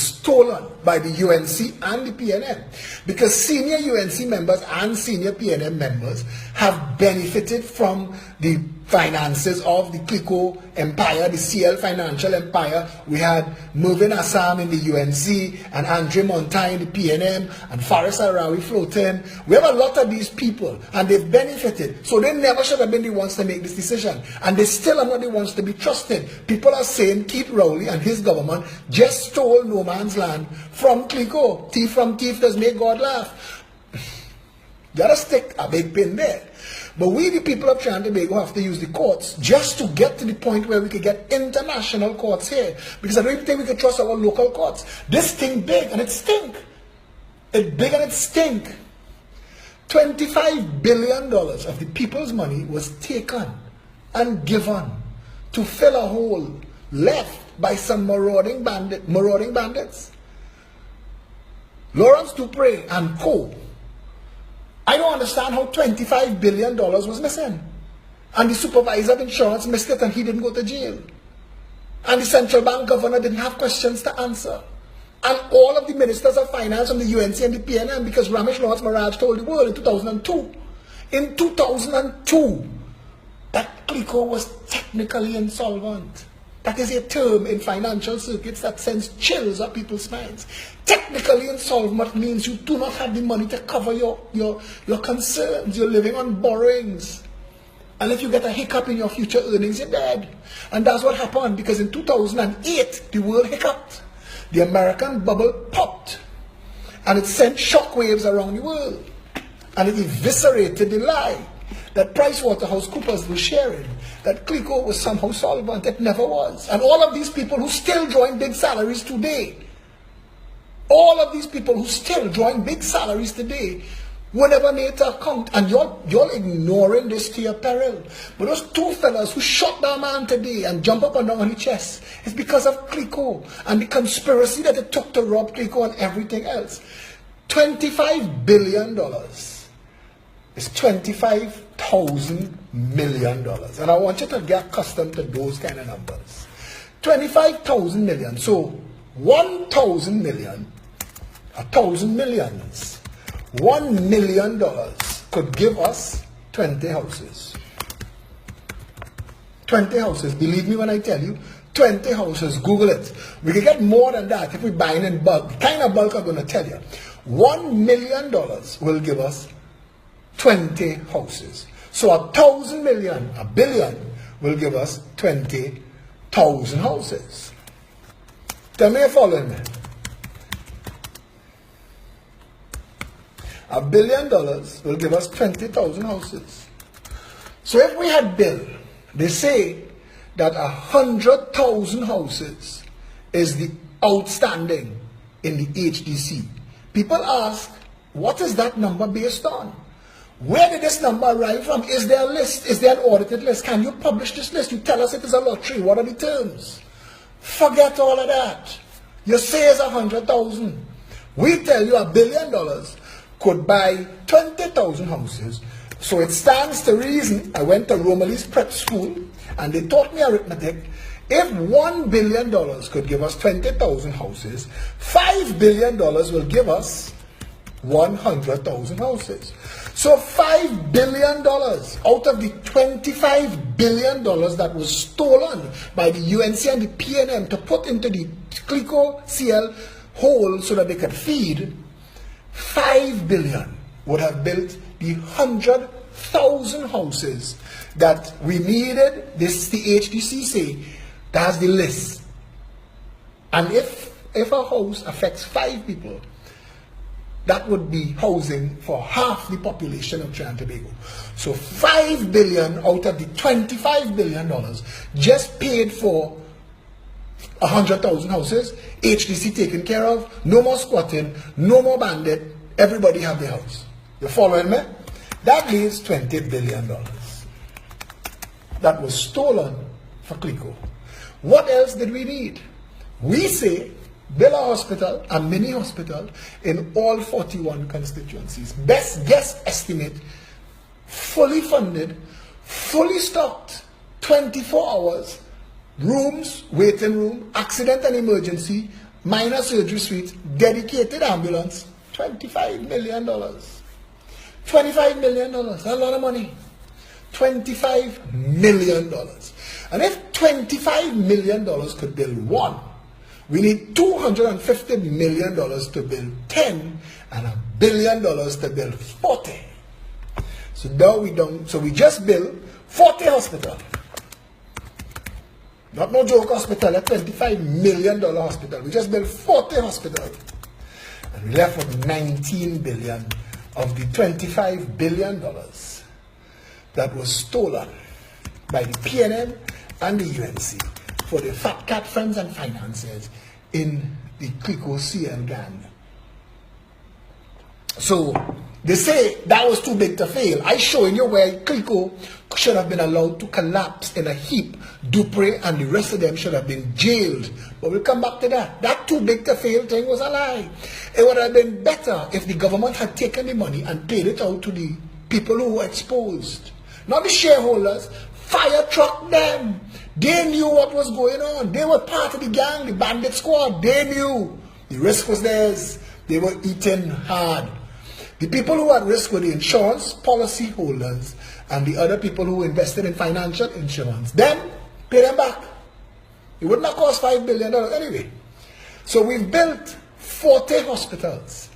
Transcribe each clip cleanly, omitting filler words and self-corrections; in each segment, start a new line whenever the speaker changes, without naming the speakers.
stolen by the UNC and the PNM, because senior UNC members and senior PNM members have benefited from the finances of the CLICO empire, the CL financial empire. We had Mervyn Assam in the UNC and Andre Montaigne in the PNM and Faris Arawi floating. We have a lot of these people and they've benefited. So they never should have been the ones to make this decision. And they still are not the ones to be trusted. People are saying Keith Rowley and his government just stole no man's land from CLICO. Thief from thief does make God laugh. You gotta stick a big pin there. But we, the people of Trinidad and Tobago, have to use the courts just to get to the point where we can get international courts here. Because I don't even think we can trust our local courts. This thing big and it stink. It's big and it stink. $25 billion of the people's money was taken and given to fill a hole left by some marauding bandits. Lawrence Dupre and co. I don't understand how $25 billion was missing. And the supervisor of insurance missed it and he didn't go to jail. And the central bank governor didn't have questions to answer. And all of the ministers of finance from the UNC and the PNM, because Ramesh Lawrence Maharaj told the world in 2002. In 2002, that CLICO was technically insolvent. That is a term in financial circuits that sends chills up people's minds. Technically insolvent means you do not have the money to cover your concerns. You're living on borrowings. And if you get a hiccup in your future earnings, you're dead. And that's what happened, because in 2008, the world hiccuped. The American bubble popped. And it sent shockwaves around the world. And it eviscerated the lie that PricewaterhouseCoopers was sharing, that CLICO was somehow solvent. It never was. And all of these people who still drawing big salaries today, were never made to account. And you're ignoring this to your peril. But those two fellas who shot that man today and jump up and down on his chest, it's because of CLICO and the conspiracy that it took to rob CLICO and everything else. $25 billion is $25,000 million. And I want you to get accustomed to those kind of numbers. 25,000 million. So 1,000 million, 1,000 millions, $1 million could give us 20 houses. 20 houses. Believe me when I tell you, 20 houses. Google it. We can get more than that if we buy in bulk. The kind of bulk I'm going to tell you. $1 million will give us 20 houses. So 1,000 million, a billion, will give us 20,000 houses. Tell me you're following me. $1 billion will give us 20,000 houses. So if we had built, they say that 100,000 houses is the outstanding in the HDC. People ask, what is that number based on? Where did this number arrive from? Is there a list? Is there an audited list? Can you publish this list? You tell us it is a lottery. What are the terms? Forget all of that. You say it's 100,000. We tell you $1 billion could buy 20,000 houses. So it stands to reason. I went to Romilly's prep school and they taught me arithmetic. If $1 billion could give us 20,000 houses, $5 billion will give us 100,000 houses. So $5 billion out of the $25 billion that was stolen by the UNC and the PNM to put into the CLICO CL hole so that they could feed, $5 billion would have built the 100,000 houses that we needed. This the HDC say, that's the list. And if a house affects 5 people, that would be housing for half the population of Trinidad and Tobago. So $5 billion out of the $25 billion just paid for 100,000 houses. HDC taken care of. No more squatting. No more bandit. Everybody have their house. You following me? That leaves $20 billion. That was stolen for CLICO. What else did we need? We say build a hospital, a mini hospital in all 41 constituencies. Best guess estimate, fully funded, fully stocked, 24 hours, rooms, waiting room, accident and emergency, minor surgery suite, dedicated ambulance, $25 million. $25 million, that's a lot of money. $25 million. And if $25 million could build one, we need $250 million to build 10 and $1 billion to build 40. So now we just built 40 hospitals. Not no joke hospital, a $25 million hospital. We just built 40 hospitals. And we left with $19 billion of the $25 billion that was stolen by the PNM and the UNC for the fat cat friends and financiers in the CLICO CL gang. So they say that was too big to fail. I showing you where CLICO should have been allowed to collapse in a heap. Dupre and the rest of them should have been jailed. But we'll come back to that. That too big to fail thing was a lie. It would have been better if the government had taken the money and paid it out to the people who were exposed. Not the shareholders. Fire truck them. They knew what was going on. They were part of the gang, the bandit squad. They knew. The risk was theirs. They were eating hard. The people who had risk were the insurance policy holders and the other people who invested in financial insurance. Then, pay them back. It would not cost $5 billion anyway. So we've built 40 hospitals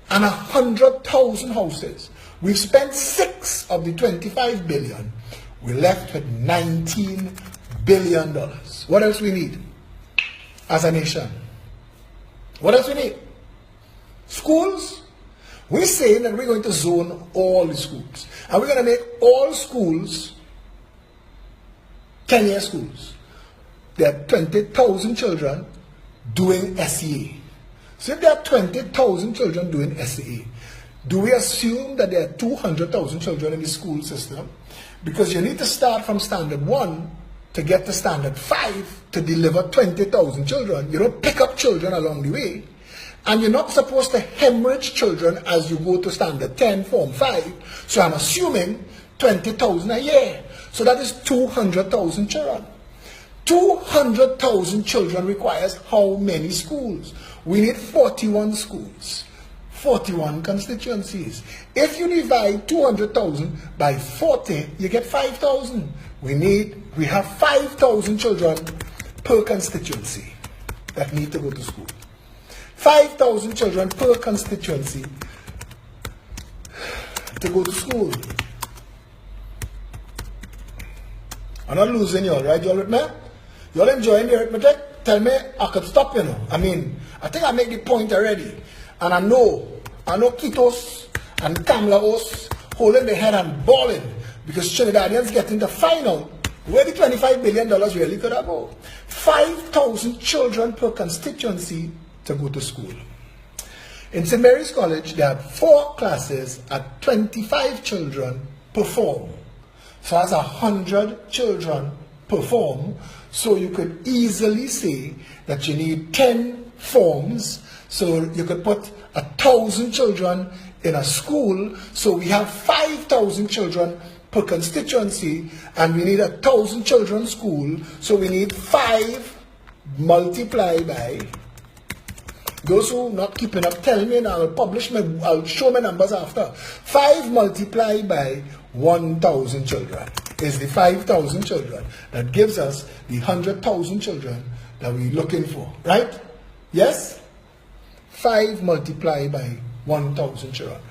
and 100,000 houses. We've spent 6 of the $25 billion. We're left with $19 billion. What else we need as a nation? What else we need? Schools. We're saying that we're going to zone all the schools. And we're going to make all schools 10-year schools. There are 20,000 children doing SEA. So if there are 20,000 children doing SEA, do we assume that there are 200,000 children in the school system? Because you need to start from standard 1 to get to standard 5 to deliver 20,000 children. You don't pick up children along the way. And you're not supposed to hemorrhage children as you go to standard 10, form 5. So I'm assuming 20,000 a year. So that is 200,000 children. 200,000 children requires how many schools? We need 41 schools. 41 constituencies. If you divide 200,000 by 40, you get 5,000. We have 5,000 children per constituency that need to go to school. 5,000 children per constituency to go to school. I'm not losing y'all, right? Y'all with me? Y'all enjoying the arithmetic? Tell me I could stop, you know. I mean, I think I made the point already. And I know Kitos and Kamlaos holding their head and balling because Trinidadians getting the final where the $25 billion really could have go. 5,000 children per constituency to go to school. In St. Mary's College, they had 4 classes at 25 children perform. So as 100 children perform, so you could easily say that you need 10 forms. So you could put 1,000 children in a school. So we have 5,000 children per constituency, and we need 1,000 children school. So we need 5 multiplied by. Those who not keeping up, tell me and I'll show my numbers after. 5 multiplied by 1,000 children is the 5,000 children. That gives us the 100,000 children that we're looking for, right? Yes? 5 multiplied by 1,000 children.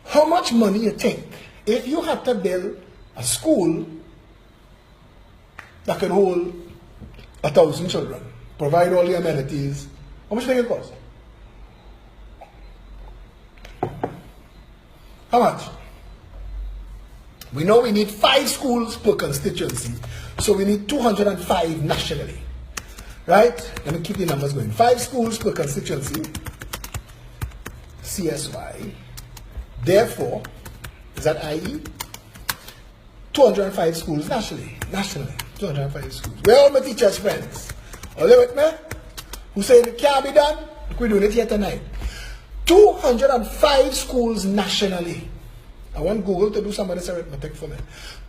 How much money you think if you had to build a school that can hold 1,000 children, provide all the amenities, how much do you think it cost? How much? We know we need 5 schools per constituency, so we need 205 nationally. Right? Let me keep the numbers going. 5 schools per constituency, CSY. Therefore, is that IE? 205 schools nationally. 205 schools. Where are all my teachers' friends? Are they with me? Who say it can't be done? We're doing it here tonight. 205 schools nationally. I want Google to do some of this arithmetic for me.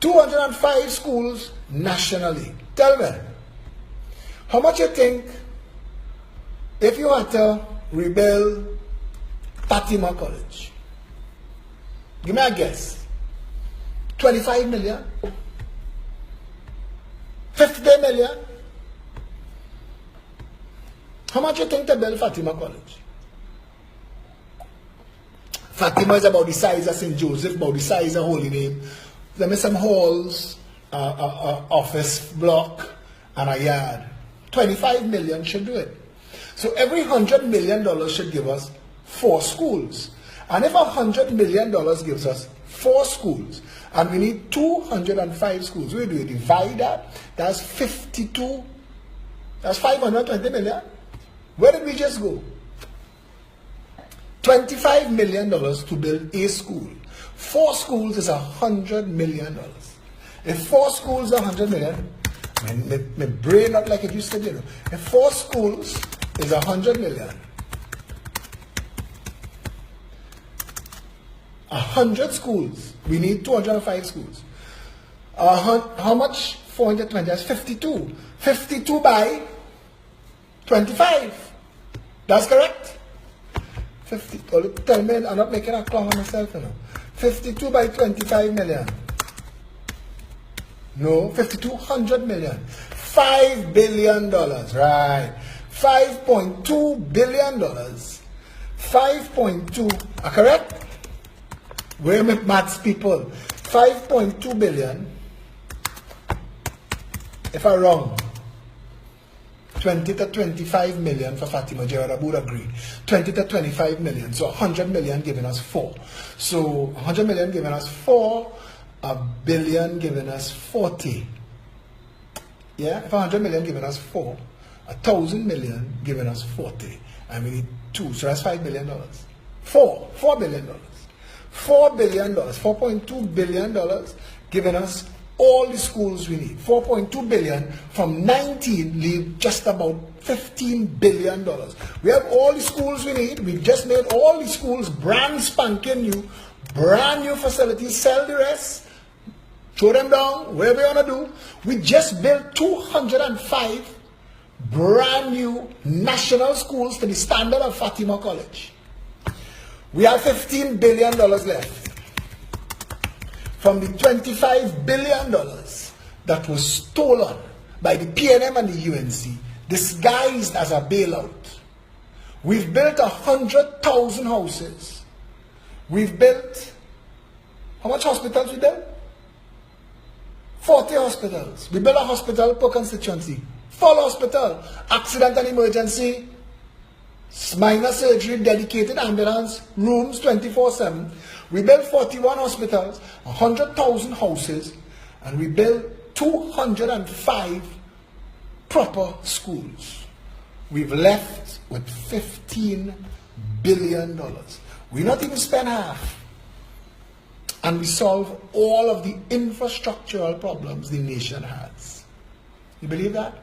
205 schools nationally. Tell me, how much you think if you had to rebuild Fatima College, give me a guess. 25 million? 50 million? How much you think to build Fatima College? Fatima is about the size of St. Joseph, about the size of Holy Name. There are some halls, office block, and a yard. 25 million should do it. So every $100 million should give us 4 schools. And if $100 million gives us 4 schools, and we need 205 schools, we do it, divide that, that's 52, that's 520 million. Where did we just go? $25 million to build a school. 4 schools is $100 million. If 4 schools are $100 million, my brain not like it used to be. If 4 schools is $100 million, 100 schools, we need 205 schools. How much? 420, that's 52. 52 by 25. That's correct? 50, tell me, I'm not making a clown on myself, you know. 52 by 25 million. No, 5200 million. $5 billion, right. $5.2 billion. 5.2, correct? Where are my maths people? 5.2 billion. If I'm wrong, 20 to 25 million for Fatima. Gerard would agree. 20 to 25 million. So 100 million giving us 4. So 100 million giving us 4. A billion giving us 40. Yeah? If 100 million giving us 4. 1,000 million giving us 40. And we need 2. So that's $5 billion. $4 billion. $4 billion. $4.2 billion giving us all the schools we need. 4.2 billion from 19 leave just about $15 billion. We have all the schools we need. We've just made all the schools brand spanking new, brand new facilities. Sell the rest, throw them down, whatever you want to do. We just built 205 brand new national schools to the standard of Fatima College. We have $15 billion left from the $25 billion that was stolen by the PNM and the UNC, disguised as a bailout. We've built 100,000 houses. We've built, how much hospitals we built? 40 hospitals. We built a hospital per constituency. Full hospital, accident and emergency, minor surgery, dedicated ambulance, rooms 24/7. We built 41 hospitals, 100,000 houses, and we built 205 proper schools. We've left with $15 billion. We not even spend half. And we solve all of the infrastructural problems the nation has. You believe that?